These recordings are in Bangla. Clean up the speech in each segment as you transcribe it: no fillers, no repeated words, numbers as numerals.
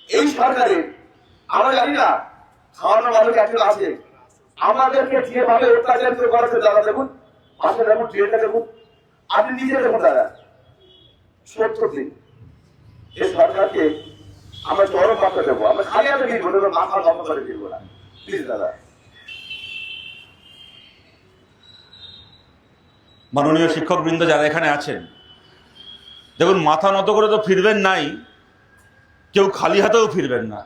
এই সরকারে আমরা জানি না খাওয়ানোর মানুষ একজন আছে, আমাদেরকে যেভাবে অত্যাচারিত করেছে দাদা, দেখুন পাশে দেখুন ট্রেনটা দেখুন, আপনি নিজে দেখুন দাদা, 70 দিন এই সরকারকে আমরা চরম মাত্রা দেবো, আমরা খালি হাতে ফিরবো, মাথা বন্ধ করে ফিরবো না, প্লিজ দাদা। মাননীয় শিক্ষকবৃন্দ যারা এখানে আছেন, দেখুন মাথা নত করে তো ফিরবেন নাই, কেউ খালি হাতেও ফিরবেন না।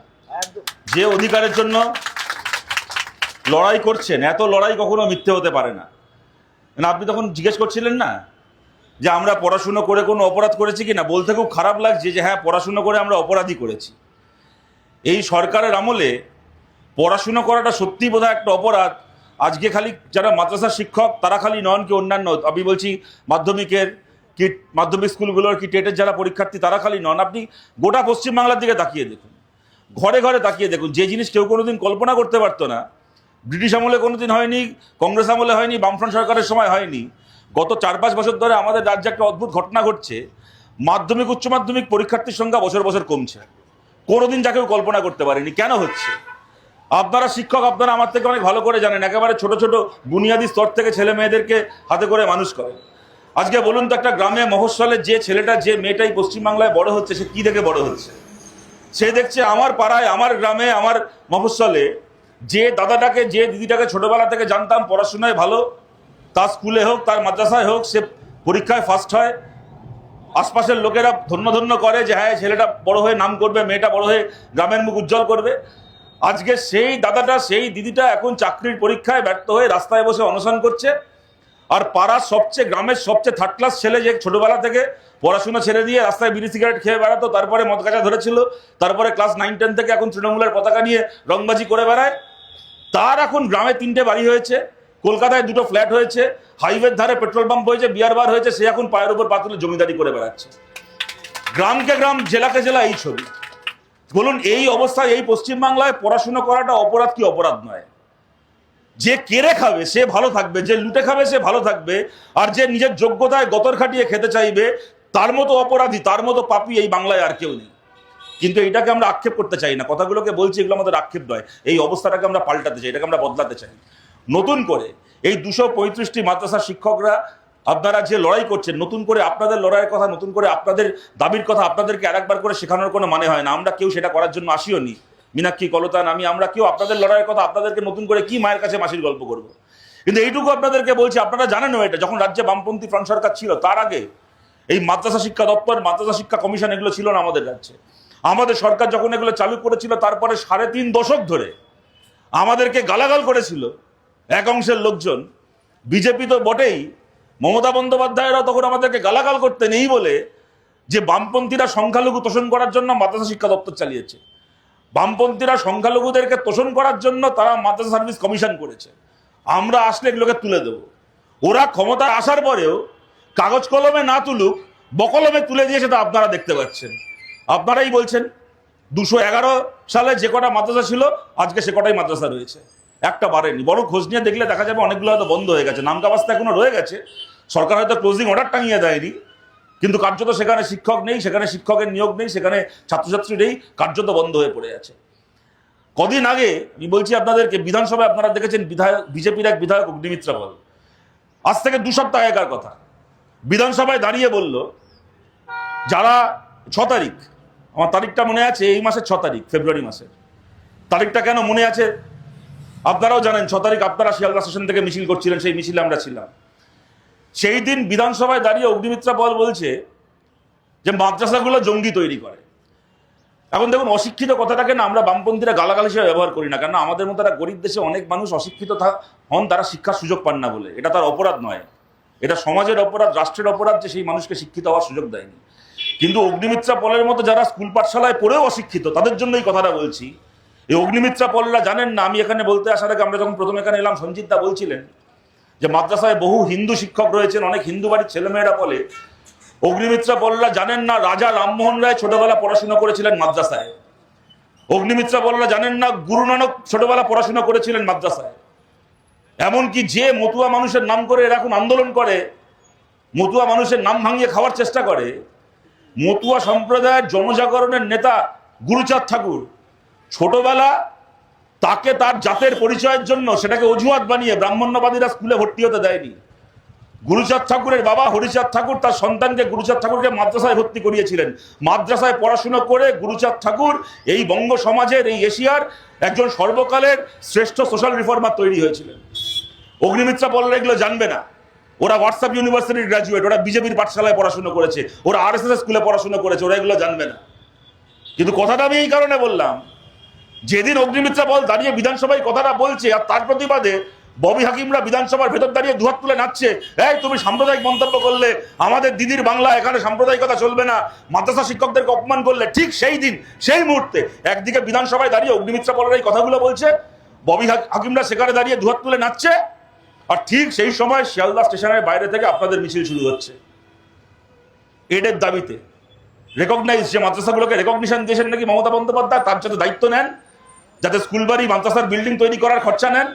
যে অধিকারের জন্য লড়াই করছেন, এত লড়াই কখনো মিথ্যে হতে পারে না। আপনি তখন জিজ্ঞেস করছিলেন না যে আমরা পড়াশুনো করে কোনো অপরাধ করেছি কিনা, বলতে খুব খারাপ লাগছে যে হ্যাঁ পড়াশুনো করে আমরা অপরাধী করেছি। এই সরকারের আমলে পড়াশুনো করাটা সত্যিই বোধহয় একটা অপরাধ। আজকে খালি যারা মাদ্রাসার শিক্ষক তারা খালি নন, কি অন্যান্য, আমি বলছি মাধ্যমিক স্কুলগুলোর কি টেটের যারা পরীক্ষার্থী তারা খালি নন, আপনি গোটা পশ্চিমবাংলার দিকে তাকিয়ে দেখুন, ঘরে ঘরে তাকিয়ে দেখুন। যে জিনিস কেউ কোনোদিন কল্পনা করতে পারতো না, ব্রিটিশ আমলে কোনোদিন হয়নি, কংগ্রেস আমলে হয়নি, বামফ্রন্ট সরকারের সময় হয়নি, গত 4-5 বছর ধরে আমাদের রাজ্যে একটা অদ্ভুত ঘটনা ঘটছে। মাধ্যমিক উচ্চ মাধ্যমিক পরীক্ষার্থীর সংখ্যা বছর বছর কমছে, কোনোদিন যা কেউ কল্পনা করতে পারেনি। কেন হচ্ছে? আপনারা শিক্ষক, আপনারা আমার থেকে অনেক ভালো করে জানেন, একেবারে ছোট ছোট বুনিয়াদী স্তর থেকে ছেলে মেয়েদেরকে হাতে করে মানুষ করে। আজকে বলুন তো, একটা গ্রামে মফস্বলে যে ছেলেটা যে মেয়েটাই পশ্চিমবাংলায় বড় হচ্ছে, সে কি দেখে বড় হচ্ছে? সে দেখছে আমার পাড়ায়, আমার গ্রামে, আমার মফস্বলে যে দাদাটাকে, যে দিদিটাকে ছোটবেলা থেকে জানতাম পড়াশোনায় ভালো, তার স্কুলে হোক তার মাদ্রাসায় হোক সে পরীক্ষায় ফার্স্ট হয়, আশপাশের লোকেরা ধন্য ধন্য করে যে হ্যাঁ ছেলেটা বড় হয়ে নাম করবে, মেয়েটা বড় হয়ে গ্রামের মুখ উজ্জ্বল করবে। আজকে সেই দাদাটা, সেই দিদিটা এখন চাকরির পরীক্ষায় ব্যর্থ হয়ে রাস্তায় বসে অনশন করছে। আর পাড়ার সবচেয়ে, গ্রামের সবচেয়ে থার্ড ক্লাস ছেলে, যে ছোটবেলা থেকে পড়াশোনা ছেড়ে দিয়ে রাস্তায় বিড়ি সিগারেট খেয়ে বেড়াতো, তারপরে মদ গাঁজা ধরেছিল, তারপরে ক্লাস 9-10 থেকে এখন তৃণমূলের পতাকা নিয়ে রংবাজি করে বেড়ায়, তার এখন গ্রামে 3টে বাড়ি হয়েছে, কলকাতায় 2টো ফ্ল্যাট হয়েছে, হাইওয়ের ধারে পেট্রোল পাম্প হয়েছে, বিয়ার বার হয়েছে, সে এখন পায়ের উপর পা তুলে জমিদারি করে বেড়াচ্ছে। গ্রামকে গ্রাম, জেলাকে জেলা এই ছবি। বলুন এই অবস্থায় এই পশ্চিমবাংলায় পড়াশোনা করাটা অপরাধ কি অপরাধ নয়? যে কেড়ে খাবে সে ভালো থাকবে, যে লুটে খাবে সে ভালো থাকবে, আর যে নিজের যোগ্যতায় গতর খাটিয়ে খেতে চাইবে তার মতো অপরাধী, তার মতো পাপী এই বাংলায় আর কেউ নেই। কিন্তু এটাকে আমরা আক্ষেপ করতে চাই না, কথাগুলোকে বলছি, এগুলো আমাদের আক্ষেপ নয়। এই অবস্থাটাকে আমরা পাল্টাতে চাই, এটাকে আমরা বদলাতে চাই। নতুন করে এই 235টি মাদ্রাসার শিক্ষকরা আপনারা যে লড়াই করছেন, নতুন করে আপনাদের লড়াইয়ের কথা, নতুন করে আপনাদের দাবির কথা আপনাদেরকে আরেকবার করে শেখানোর কোনো মানে হয় না। আমরা কেউ সেটা করার জন্য আসিও নি, মীনাক্ষী, কলতান, আমরা কেউ আপনাদের লড়াইয়ের কথা আপনাদেরকে নতুন করে কি মায়ের কাছে মাসির গল্প করব। কিন্তু এইটুকু আপনাদেরকে বলছি, আপনারা জানেন এটা, যখন রাজ্যে বামপন্থী ফ্রন্ট সরকার ছিল তার আগে এই মাদ্রাসা শিক্ষা দপ্তর, মাদ্রাসা শিক্ষা কমিশন এগুলো ছিল না আমাদের রাজ্যে। আমাদের সরকার যখন এগুলো চালু করেছিল তারপরে 3.5 দশক ধরে আমাদেরকে গালাগাল করেছিল এক অংশের লোকজন। বিজেপি তো বটেই, মমতা বন্দ্যোপাধ্যায়রা তখন আমাদেরকে গালাগাল করতে নেই বলে যে বামপন্থীরা সংখ্যালঘু তোষণ করার জন্য মাদ্রাসা শিক্ষা দপ্তর চালিয়েছে, বামপন্থীরা সংখ্যালঘুদেরকে তোষণ করার জন্য তারা মাদ্রাসা সার্ভিস কমিশন করেছে। আমরা আসলে এগুলোকে তুলে দেব। ওরা ক্ষমতায় আসার পরেও কাগজ কলমে না তুলুক, বকলমে তুলে দিয়েছে, তা আপনারা দেখতে পাচ্ছেন। আপনারাই বলছেন 211 সালে যে কটা মাদ্রাসা ছিল আজকে সে কটাই মাদ্রাসা রয়েছে, একটা বাড়েনি। বড় খোঁজ নিয়ে দেখলে দেখা যাবে অনেকগুলো হয়তো বন্ধ হয়ে গেছে, নামকা বাস্তা এখনো রয়ে গেছে, সরকার হয়তো ক্লোজিং অর্ডার টাঙিয়ে দেয়নি, কিন্তু কার্যত সেখানে শিক্ষক নেই, সেখানে শিক্ষকের নিয়োগ নেই, সেখানে ছাত্রছাত্রী নেই, কার্যত বন্ধ হয়ে পড়ে আছে। কদিন আগে আমি বলছি আপনাদেরকে, বিধানসভায় আপনারা দেখেছেন বিজেপির এক বিধায়ক অগ্নিমিত্রা বল, আজ থেকে 2 সপ্তাহ আগেকার কথা, বিধানসভায় দাঁড়িয়ে বলল যারা 6 তারিখ, আমার তারিখটা মনে আছে, এই মাসের 6 তারিখ, ফেব্রুয়ারি মাসের তারিখটা কেন মনে আছে আপনারাও জানেন। 6 তারিখ আপনারা শিয়ালদা স্টেশন থেকে মিছিল করছিলেন, সেই মিছিলে আমরা ছিলাম। সেই দিন বিধানসভায় দাঁড়িয়ে অগ্নিমিত্রা পল বলছে যে মাদ্রাসাগুলো জঙ্গি তৈরি করে। এখন দেখুন, অশিক্ষিত কথাটাকে না আমরা বামপন্থীরা গালাগাল হিসেবে ব্যবহার করি না, কেন আমাদের মতো একটা গরিব দেশে অনেক মানুষ অশিক্ষিত হন, তারা শিক্ষার সুযোগ পান না বলে। এটা তার অপরাধ নয়, এটা সমাজের অপরাধ, রাষ্ট্রের অপরাধ যে সেই মানুষকে শিক্ষিত হওয়ার সুযোগ দেয়নি। কিন্তু অগ্নিমিত্রা পলের মতো যারা স্কুল পাঠশালায় পড়েও অশিক্ষিত, তাদের জন্যই কথাটা বলছি। এই অগ্নিমিত্রা পলরা জানেন না, আমি এখানে বলতে আসার আগে, আমরা যখন প্রথম এখানে এলাম, সঞ্জিত দা বলছিলেন যে মাদ্রাসায় বহু হিন্দু শিক্ষক রয়েছেন, অনেক হিন্দু বাড়ির ছেলেমেয়েরা বলে। অগ্নিমিত্রা পলরা জানেন না রাজা রামমোহন রায় ছোটবেলা পড়াশোনা করেছিলেন মাদ্রাসায়। অগ্নিমিত্রা পলরা জানেন না গুরু নানক ছোটবেলা পড়াশোনা করেছিলেন মাদ্রাসায়। এমনকি যে মতুয়া মানুষের নাম করে এরা এখন আন্দোলন করে, মতুয়া মানুষের নাম ভাঙিয়ে খাওয়ার চেষ্টা করে, মতুয়া সম্প্রদায়ের জনজাগরণের নেতা গুরুচাঁদ ঠাকুর ছোটবেলা তাকে তার জাতের পরিচয়ের জন্য সেটাকে অজুহাত বানিয়ে ব্রাহ্মণ্যবাদীরা স্কুলে ভর্তি হতে দেয়নি। গুরুচাঁদ ঠাকুরের বাবা হরিচাঁদ ঠাকুর তার সন্তানকে গুরুচাঁদ ঠাকুরকে মাদ্রাসায় ভর্তি করিয়েছিলেন। মাদ্রাসায় পড়াশুনো করে গুরুচাঁদ ঠাকুর এই বঙ্গ সমাজের, এই এশিয়ার একজন সর্বকালের শ্রেষ্ঠ সোশ্যাল রিফর্মার তৈরি হয়েছিলেন। অগ্নিমিত্রা পলরা এগুলো জানবে না। ওরা হোয়াটসঅ্যাপ ইউনিভার্সিটির গ্র্যাজুয়েট, ওরা বিজেপির পাঠশালায় পড়াশুনো করেছে, ওরা আরএসএস স্কুলে পড়াশুনো করেছে, ওরা এগুলো জানবে না। কিন্তু কথাটা আমি এই কারণে বললাম, যেদিন অগ্নিমিত্রা পল দাঁড়িয়ে বিধানসভায় কথাটা বলছে আর তার প্রতিবাদে ববি হাকিমরা বিধানসভার ভেতর দাঁড়িয়ে দুহাত তুলে নাচছে, এই তুমি সাম্প্রদায়িক মন্তব্য করলে, আমাদের দিদির বাংলা, এখানে সাম্প্রদায়িকতা চলবে না, মাদ্রাসা শিক্ষকদেরকে অপমান করলে, ঠিক সেই দিন সেই মুহূর্তে একদিকে বিধানসভায় দাঁড়িয়ে অগ্নিমিত্রা পলের এই কথাগুলো বলছে, ববি হাকিমরা সেখানে দাঁড়িয়ে দুহাত তুলে নাচছে, আর ঠিক সেই সময় শিয়ালদা স্টেশনের বাইরে থেকে আপনাদের মিছিল শুরু হচ্ছে এডের দাবিতে। রেকগনাইজ, যে মাদ্রাসাগুলোকে রেকগনিশন দিয়েছেন নাকি মমতা বন্দ্যোপাধ্যায়, তার যাতে দায়িত্ব নেন, যাতে স্কুল বাড়ি মাদ্রাসার বিল্ডিং তৈরি করার খরচা নেন,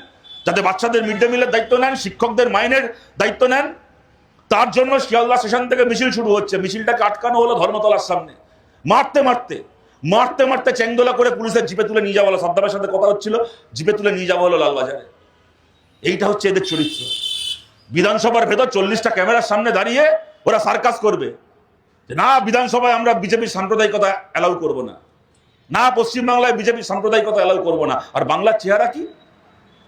যাতে বাচ্চাদের মিড ডে মিলের দায়িত্ব নেন, শিক্ষকদের মাইনের দায়িত্ব নেন, তার জন্য শিয়ালদা স্টেশন থেকে মিছিল শুরু হচ্ছে। মিছিলটাকে আটকানো হলো ধর্মতলার সামনে। মারতে মারতে মারতে মারতে চ্যাংদোলা করে পুলিশের জিপে তুলে নিয়ে যাওয়া হলো। সাদ্দামের সাথে কথা হচ্ছিল, জিপে তুলে নিয়ে যাওয়া হলো লালবাজারে। এইটা হচ্ছে এদের চরিত্র। বিধানসভার ভেতর 40টা ক্যামেরার সামনে দাঁড়িয়ে ওরা সার্কাস করবে যে না, বিধানসভায় আমরা বিজেপির সাম্প্রদায়িকতা অ্যালাউ করব না, না পশ্চিমবাংলায় বিজেপির সাম্প্রদায়িকতা অ্যালাউ করব না। আর বাংলার চেহারা কি?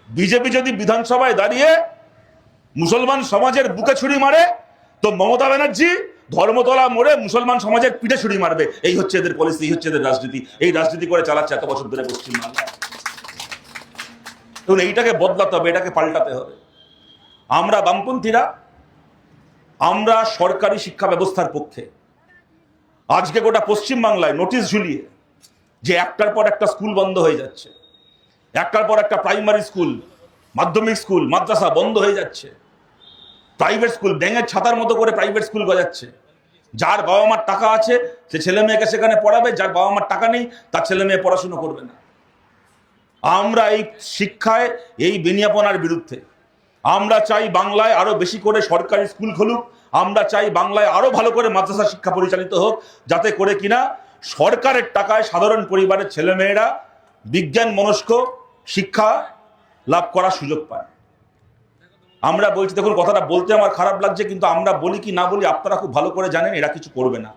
বিজেপি যদি বিধানসভায় দাঁড়িয়ে মুসলমান সমাজের বুকে ছুরি মারে, তো মমতা ব্যানার্জি ধর্মতলা মোড়ে মুসলমান সমাজের পিঠে ছুরি মারবে। এই হচ্ছে এদের পলিসি, এই হচ্ছে এদের রাজনীতি। এই রাজনীতি করে চালাচ্ছে এত বছর ধরে পশ্চিমবাংলায়। এবং এইটাকে বদলাতে হবে, এটাকে পাল্টাতে হবে। আমরা বামপন্থীরা, আমরা সরকারি শিক্ষা ব্যবস্থার পক্ষে। আজকে গোটা পশ্চিমবাংলায় নোটিশ ঝুলিয়ে যে একটার পর একটা স্কুল বন্ধ হয়ে যাচ্ছে, একটার পর একটা প্রাইমারি স্কুল, মাধ্যমিক স্কুল, মাদ্রাসা বন্ধ হয়ে যাচ্ছে, প্রাইভেট স্কুল ব্যাঙের ছাতার মতো করে প্রাইভেট স্কুল গজাচ্ছে। যার বাবা মার টাকা আছে সে ছেলে মেয়েকে সেখানে পড়াবে, যার বাবা মার টাকা নেই তার ছেলে মেয়ে পড়াশুনো করবে না। আমরা এই শিক্ষায়, এই বেনিয়াপনার বিরুদ্ধে। আমরা চাই বাংলায় আরো বেশি করে সরকারি স্কুল খুলুক, আমরা চাই বাংলায় আরো ভালো করে মাদ্রাসা শিক্ষা পরিচালিত হোক, যাতে করে কিনা সরকারের টাকায় সাধারণ পরিবারের ছেলেমেয়েরা বিজ্ঞান মনস্ক শিক্ষা লাভ করার সুযোগ পায়। আমরা বলছি, দেখুন কথাটা বলতে আমার খারাপ লাগছে, কিন্তু আমরা বলি কি না বলি আপনারা খুব ভালো করে জানেন, এরা কিছু করবে না।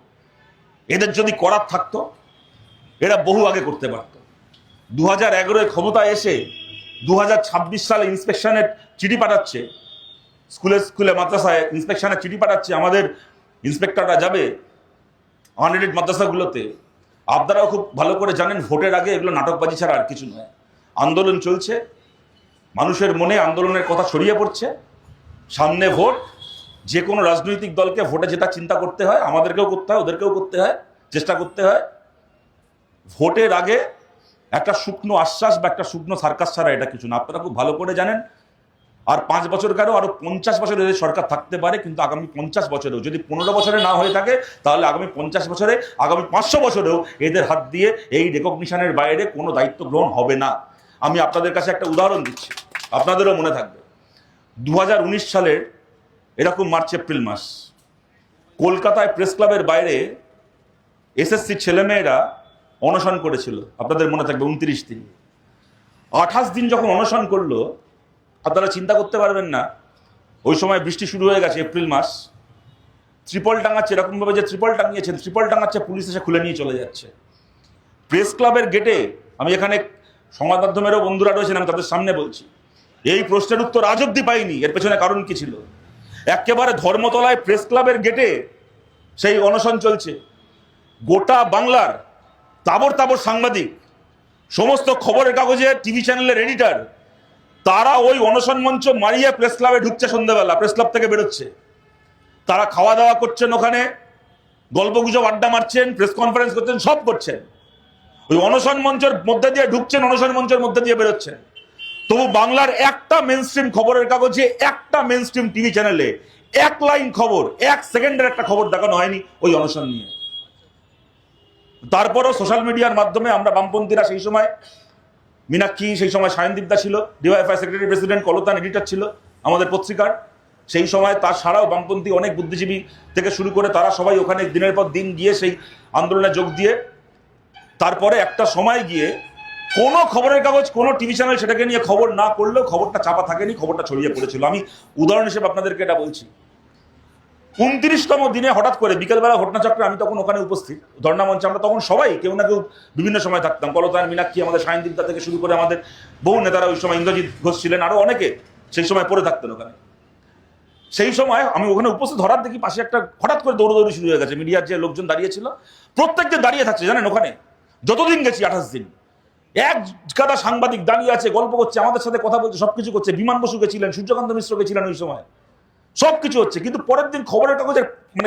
এদের যদি করার থাকতো এরা বহু আগে করতে পারত। 2011 ক্ষমতায় এসে 2026 সালে ইন্সপেকশনের চিঠি পাঠাচ্ছে, স্কুলে স্কুলে মাদ্রাসায় ইন্সপেকশনের চিঠি পাঠাচ্ছে। আমাদের ইন্সপেক্টররা যাবে আনএডেড মাদ্রাসাগুলোতে। আপনারাও খুব ভালো করে জানেন, ভোটের আগে এগুলো নাটকবাজি ছাড়া আর কিছু নয়। আন্দোলন চলছে, মানুষের মনে আন্দোলনের কথা ছড়িয়ে পড়ছে, সামনে ভোট। যে কোনো রাজনৈতিক দলকে ভোটে যেটা চিন্তা করতে হয়, আমাদেরকেও করতে হয়, ওদেরকেও করতে হয়, চেষ্টা করতে হয়। ভোটের আগে একটা শুকনো আশ্বাস বা একটা শুকনো সার্কাস ছাড়া এটা কিছু না, আপনারা খুব ভালো করে জানেন। আর 5 বছর কেন, আরো 50 বছর এদের সরকার থাকতে পারে, কিন্তু আগামী 50 বছরেও যদি 15 বছরে না হয়ে থাকে, তাহলে আগামী 50 বছরে, আগামী 500 বছরেও এদের হাত দিয়ে এই রেকগনিশনের বাইরে কোনো দায়িত্ব গ্রহণ হবে না। আমি আপনাদের কাছে একটা উদাহরণ দিচ্ছি, আপনাদেরও মনে থাকবে। 2019 সালের এরকম মার্চ এপ্রিল মাস, কলকাতায় প্রেস ক্লাবের বাইরে এসএসসি ছেলেমেয়েরা অনশন করেছিল, আপনাদের মনে থাকবে 29 দিন। 28 দিন যখন অনশন করলো, আপনারা চিন্তা করতে পারবেন না, ওই সময় বৃষ্টি শুরু হয়ে গেছে, এপ্রিল মাস। ত্রিপল টাঙাচ্ছে, এরকমভাবে যে ত্রিপল টাঙিয়েছেন, ত্রিপল টাঙাচ্ছে, পুলিশ এসে খুলে নিয়ে চলে যাচ্ছে। প্রেস ক্লাবের গেটে, আমি এখানে সংবাদ মাধ্যমেরও বন্ধুরা রয়েছেন, আমি তাদের সামনে বলছি, এই প্রশ্নের উত্তর আজ অব্দি পাইনি। এর পেছনে কারণ কি ছিল? একেবারে ধর্মতলায় প্রেস ক্লাবের গেটে সেই অনশন চলছে। গোটা বাংলার তাবর তাবর সাংবাদিক, সমস্ত খবরের কাগজের, টিভি চ্যানেলের এডিটার, তারা ওই অনশন মঞ্চ মারিয়ে প্রেস ক্লাবে ঢুকছে সন্ধ্যাবেলা, প্রেস ক্লাব থেকে বেরোচ্ছে। তারা খাওয়া দাওয়া করছেন, ওখানে গল্পগুজব আড্ডা মারছেন, প্রেস কনফারেন্স করছেন, সব করছেন। ওই অনশন মঞ্চের মধ্যে দিয়ে ঢুকছেন, অনশন মঞ্চের মধ্যে দিয়ে বেরোচ্ছেন। তবু বাংলার একটা মেইনস্ট্রিম খবরের কাগজে, একটা মেইনস্ট্রিম টিভি চ্যানেলে 1 লাইন খবর, 1 সেকেন্ডের একটা খবর দেখানো হয়নি ওই অনশন নিয়ে। তারপরও সোশ্যাল মিডিয়ার মাধ্যমে আমরা বামপন্থীরা, সেই সময় মীনাক্ষী, সেই সময় সায়নদীপদা ছিল, ডিওয়াইএফআই সেক্রেটারি প্রেসিডেন্ট, কলতান এডিটর ছিল আমাদের পত্রিকার। সেই সময় তার ছাড়াও বামপন্থী অনেক বুদ্ধিজীবী থেকে শুরু করে তারা সবাই ওখানে দিনের পর দিন গিয়ে সেই আন্দোলনে যোগ দিয়ে তারপরে একটা সময় গিয়ে কোনো খবরের কাগজ, কোনো টিভি চ্যানেল সেটাকে নিয়ে খবর না করলেও খবরটা চাপা থাকেনি, খবরটা ছড়িয়ে পড়েছিল। আমি উদাহরণ হিসেবে আপনাদেরকে এটা বলছি। 29তম দিনে হঠাৎ করে বিকেলবেলা ঘটনাচক্রে আমি তখন ওখানে উপস্থিত, ধর্ণা মঞ্চে আমরা তখন সবাই কেউ না কেউ বিভিন্ন সময় থাকতাম। কলতান মীনাক্ষী, আমাদের সায়নদীপদা থেকে শুরু করে আমাদের বহু নেতারা ওই সময়, ইন্দ্রজিৎ ঘোষ ছিলেন, আরো অনেকে সেই সময় পড়ে থাকতেন ওখানে। সেই সময় আমি ওখানে উপস্থিত হঠাৎ দেখি পাশে একটা হঠাৎ করে দৌড়দৌড়ি শুরু হয়ে গেছে। মিডিয়ার যে লোকজন দাঁড়িয়েছিল প্রত্যেকদিন দাঁড়িয়ে থাকছে, জানেন ওখানে যতদিন গেছি 28 দিন এক গাদা সাংবাদিক দাঁড়িয়ে আছে, গল্প করছে, আমাদের সাথে কথা বলছে, সবকিছু করছে। বিমান বসু গেছিলেন, সূর্যকান্ত মিশ্র গেছিলেন ওই সময়, সবকিছু হচ্ছে। কিন্তু পরের দিন খবরের কাগজের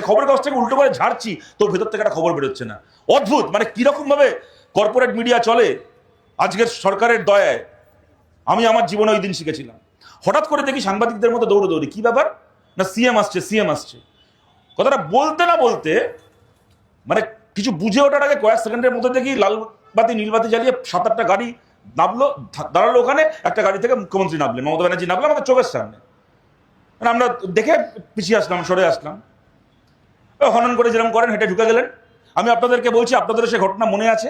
খবরের কাগজটাকে উল্টো করে ঝাড়ছি, তোর ভেতর থেকে একটা খবর বেরোচ্ছে না। অদ্ভুত, কিরকম ভাবে কর্পোরেট মিডিয়া চলে আজকের সরকারের দয়ায়। আমি আমার জীবনে ওই দিন শিখেছিলাম। হঠাৎ করে দেখি সাংবাদিকদের মতো দৌড়ি, কি ব্যাপার না সিএম আসছে। কথাটা বলতে না বলতে কিছু বুঝে ওঠার আগে কয়েক সেকেন্ডের মধ্যে দেখি লাল বাতি নীল বাতি জ্বালিয়ে 7-8টা গাড়ি নামলো, দাঁড়ালো ওখানে। একটা গাড়ি থেকে মুখ্যমন্ত্রী নামলেন, মমতা ব্যানার্জি নামলো আমাদের চোখের সামনে। আমরা দেখে পিছিয়ে আসলাম, সরে আসলাম। হনন করে যেরকম করেন হেঁটে ঢুকে গেলেন। আমি আপনাদেরকে বলছি, আপনাদের সে ঘটনা মনে আছে।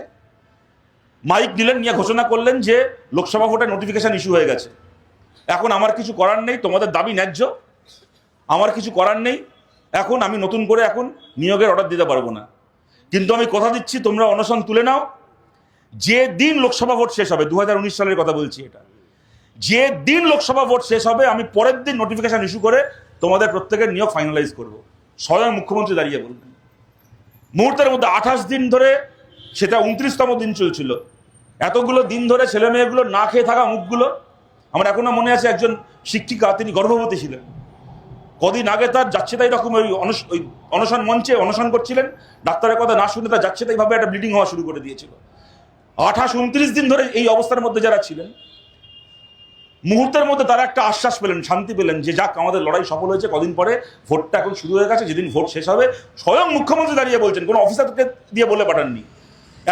মাইক নিলেন, নিয়ে ঘোষণা করলেন যে লোকসভা ভোটের নোটিফিকেশন ইস্যু হয়ে গেছে। এখন আমার কিছু করার নেই, তোমাদের দাবি ন্যায্য, আমার কিছু করার নেই। এখন আমি নতুন করে এখন নিয়োগের অর্ডার দিতে পারবো না, কিন্তু আমি কথা দিচ্ছি তোমরা অনশন তুলে নাও। যে দিন লোকসভা ভোট শেষ হবে, 2019 সালের কথা বলছি এটা, যে দিন লোকসভা ভোট শেষ হবে আমি পরের দিন নোটিফিকেশন ইস্যু করে তোমাদের প্রত্যেকের নিয়োগ ফাইনালাইজ করব। স্বয়ং মুখ্যমন্ত্রী দাঁড়িয়ে বলবেন। মুহূর্তের মধ্যে 28 দিন ধরে, সেটা 29তম দিন চলছিল, এতগুলো দিন ধরে ছেলে মেয়েগুলো না খেয়ে থাকা মুখগুলো আমার এখনো মনে আছে। একজন শিক্ষিকা, তিনি গর্ভবতী ছিলেন, কদিন আগে তার যাচ্ছে তাই রকম ওই অনশন মঞ্চে অনশন করছিলেন, ডাক্তারের কথা না শুনে তার যাচ্ছে তাই ভাবে একটা ব্লিডিং হওয়া শুরু করে দিয়েছিল। 28-29 দিন ধরে এই অবস্থার মধ্যে যারা ছিলেন, মুহূর্তের মধ্যে তারা একটা আশ্বাস পেলেন, শান্তি পেলেন যে যাক আমাদের লড়াই সফল হয়েছে। কদিন পরে ভোটটা এখন শুরু হয়ে গেছে, যেদিন ভোট শেষ হবে স্বয়ং মুখ্যমন্ত্রী দাঁড়িয়ে বলছেন, কোনো অফিসারকে দিয়ে বলে পাঠাননি,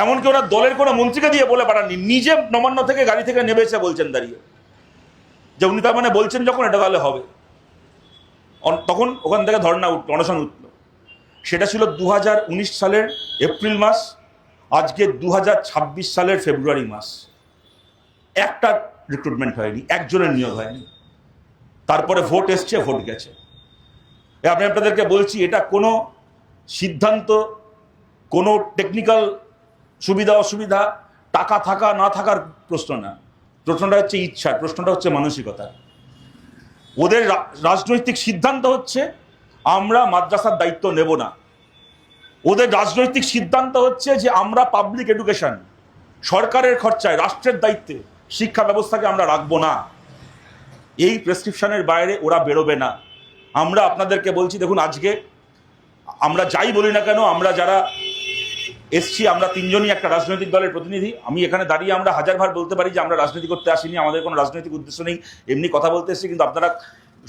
এমনকি ওরা দলের কোনো মন্ত্রীকে দিয়ে বলে পাঠাননি, নিজে নবান্ন থেকে গাড়ি থেকে নেমে এসে বলছেন দাঁড়িয়ে, যে উনি তার বলছেন যখন এটা তাহলে হবে। তখন ওখান থেকে ধর্ণা উঠলো, অনশন উঠলো। সেটা ছিল 2019 সালের এপ্রিল মাস, আজকে 2026 সালের ফেব্রুয়ারি মাস। একটা রিক্রুটমেন্ট হয়নি, একজনের নিয়োগ হয়নি। তারপরে ভোট এসছে, ভোট গেছে। আমি আপনাদেরকে বলছি, এটা কোনো সিদ্ধান্ত, কোনো টেকনিক্যাল সুবিধা অসুবিধা, টাকা থাকা না থাকার প্রশ্ন না। প্রশ্নটা হচ্ছে ইচ্ছা, প্রশ্নটা হচ্ছে মানসিকতা। ওদের রাজনৈতিক সিদ্ধান্ত হচ্ছে আমরা মাদ্রাসার দায়িত্ব নেব না। ওদের রাজনৈতিক সিদ্ধান্ত হচ্ছে যে আমরা পাবলিক এডুকেশন, সরকারের খরচায়, রাষ্ট্রের দায়িত্বে শিক্ষা ব্যবস্থাকে আমরা রাখবো না। এই প্রেসক্রিপশনের বাইরে ওরা বেরোবে না। আমরা আপনাদেরকে বলছি, দেখুন আজকে আমরা যাই বলি না কেন, আমরা যারা এসছি, আমরা তিনজনই একটা রাজনৈতিক দলের প্রতিনিধি। আমি এখানে দাঁড়িয়ে আমরা হাজারবার বলতে পারি যে আমরা রাজনীতি করতে আসিনি, আমাদের কোনো রাজনৈতিক উদ্দেশ্য নেই, এমনি কথা বলতে এসেছি। কিন্তু আপনারা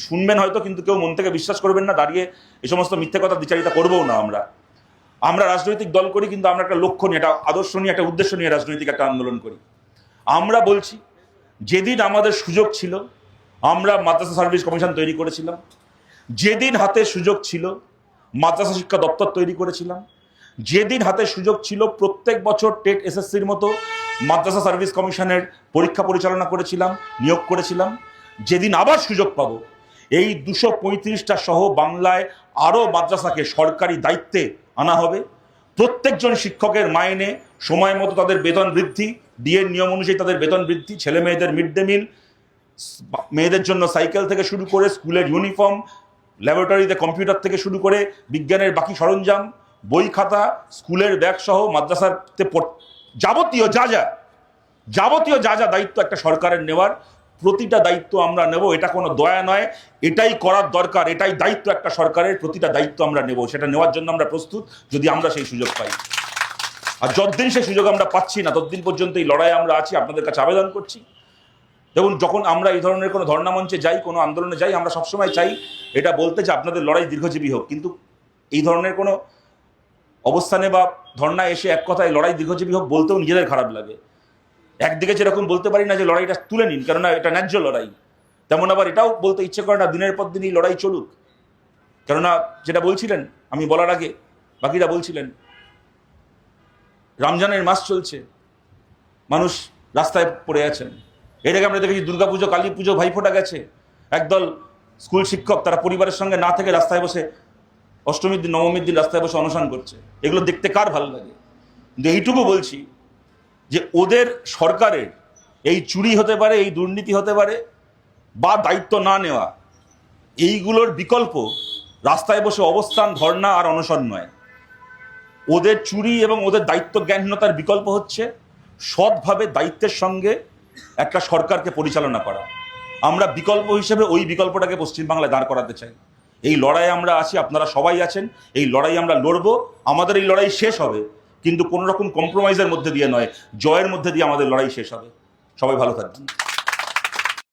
শুনবেন হয়তো, কিন্তু কেউ মন থেকে বিশ্বাস করবেন না। দাঁড়িয়ে এই সমস্ত মিথ্যে কথা বিচারিতা করবও না। আমরা রাজনৈতিক দল করি, কিন্তু আমরা একটা লক্ষ্য নিয়ে, একটা আদর্শ নিয়ে, একটা উদ্দেশ্য নিয়ে রাজনৈতিক একটা আন্দোলন করি। আমরা বলছি, যেদিন আমাদের সুযোগ ছিল আমরা মাদ্রাসা সার্ভিস কমিশন তৈরি করেছিলাম, যেদিন হাতে সুযোগ ছিল মাদ্রাসা শিক্ষা দপ্তর তৈরি করেছিলাম, যেদিন হাতে সুযোগ ছিল প্রত্যেক বছর টেট এসএসসির মতো মাদ্রাসা সার্ভিস কমিশনের পরীক্ষা পরিচালনা করেছিলাম, নিয়োগ করেছিলাম। যেদিন আবার সুযোগ পাবো, এই 235টা সহ বাংলায় আরও মাদ্রাসাকে সরকারি দায়িত্বে আনা হবে। প্রত্যেকজন শিক্ষকের মাইনে সময় মতো তাদের বেতন বৃদ্ধি, ডিএর নিয়ম অনুযায়ী তাদের বেতন বৃদ্ধি, ছেলে মেয়েদের মিড ডে মিল, মেয়েদের জন্য সাইকেল থেকে শুরু করে স্কুলের ইউনিফর্ম, ল্যাবরেটরিতে কম্পিউটার থেকে শুরু করে বিজ্ঞানের বাকি সরঞ্জাম, বই খাতা, স্কুলের ব্যাগ সহ মাদ্রাসাতে যাবতীয় যা যা দায়িত্ব একটা সরকারের নেওয়ার, প্রতিটা দায়িত্ব আমরা নেব। এটা কোনো দয়া নয়, এটাই করার দরকার, এটাই দায়িত্ব একটা সরকারের। প্রতিটা দায়িত্ব আমরা নেব, সেটা নেওয়ার জন্য আমরা প্রস্তুত, যদি আমরা সেই সুযোগ পাই। আর যতদিন সেই সুযোগ আমরা পাচ্ছি না, ততদিন পর্যন্ত এই লড়াই আমরা আছি। আপনাদের কাছে আবেদন করছি, দেখুন যখন আমরা এই ধরনের কোনো ধর্ণা মঞ্চে যাই, কোনো আন্দোলনে যাই, আমরা সবসময় চাই এটা বলতে যে আপনাদের লড়াই দীর্ঘজীবী হোক। কিন্তু এই ধরনের কোনো অবস্থানে বা ধর্ণায় এসে এক কথায় লড়াই দীর্ঘজীবী হোক বলতেও নিজেদের খারাপ লাগে। একদিকে যেরকম বলতে পারি না যে লড়াইটা তুলে নিন, কেননা এটা ন্যায্য লড়াই, তেমন আবার এটাও বলতে ইচ্ছে করে না দিনের পর দিন এই লড়াই চলুক। কেননা যেটা বলছিলেন, আমি বলার আগে বাকিরা বলছিলেন, রমজানের মাস চলছে, মানুষ রাস্তায় পড়ে আছেন। এর আগে আমরা দেখেছি দুর্গাপুজো, কালী পুজো, ভাইফোঁটা গেছে, একদল স্কুল শিক্ষক তারা পরিবারের সঙ্গে না থেকে রাস্তায় বসে অষ্টমীর দিন নবমীর দিন রাস্তায় বসে অনশন করছে। এগুলো দেখতে কার ভালো লাগে? কিন্তু এইটুকু বলছি যে ওদের সরকারের এই চুরি হতে পারে, এই দুর্নীতি হতে পারে, বা দায়িত্ব না নেওয়া, এইগুলোর বিকল্প রাস্তায় বসে অবস্থান, ধর্ণা আর অনশন নয়। ওদের চুরি এবং ওদের দায়িত্ব জ্ঞানহীনতার বিকল্প হচ্ছে সৎভাবে দায়িত্বের সঙ্গে একটা সরকারকে পরিচালনা করা। আমরা বিকল্প হিসেবে ওই বিকল্পটাকে পশ্চিমবাংলায় দাঁড় করাতে চাই। এই লড়াইয়ে আমরা আছি, আপনারা সবাই আছেন, এই লড়াই আমরা লড়বো। আমাদের এই লড়াই শেষ হবে, কিন্তু কোনো রকম কম্প্রোমাইজের মধ্যে দিয়ে নয়, জয়ের মধ্যে দিয়ে আমাদের লড়াই শেষ হবে। সবাই ভালো থাকবেন।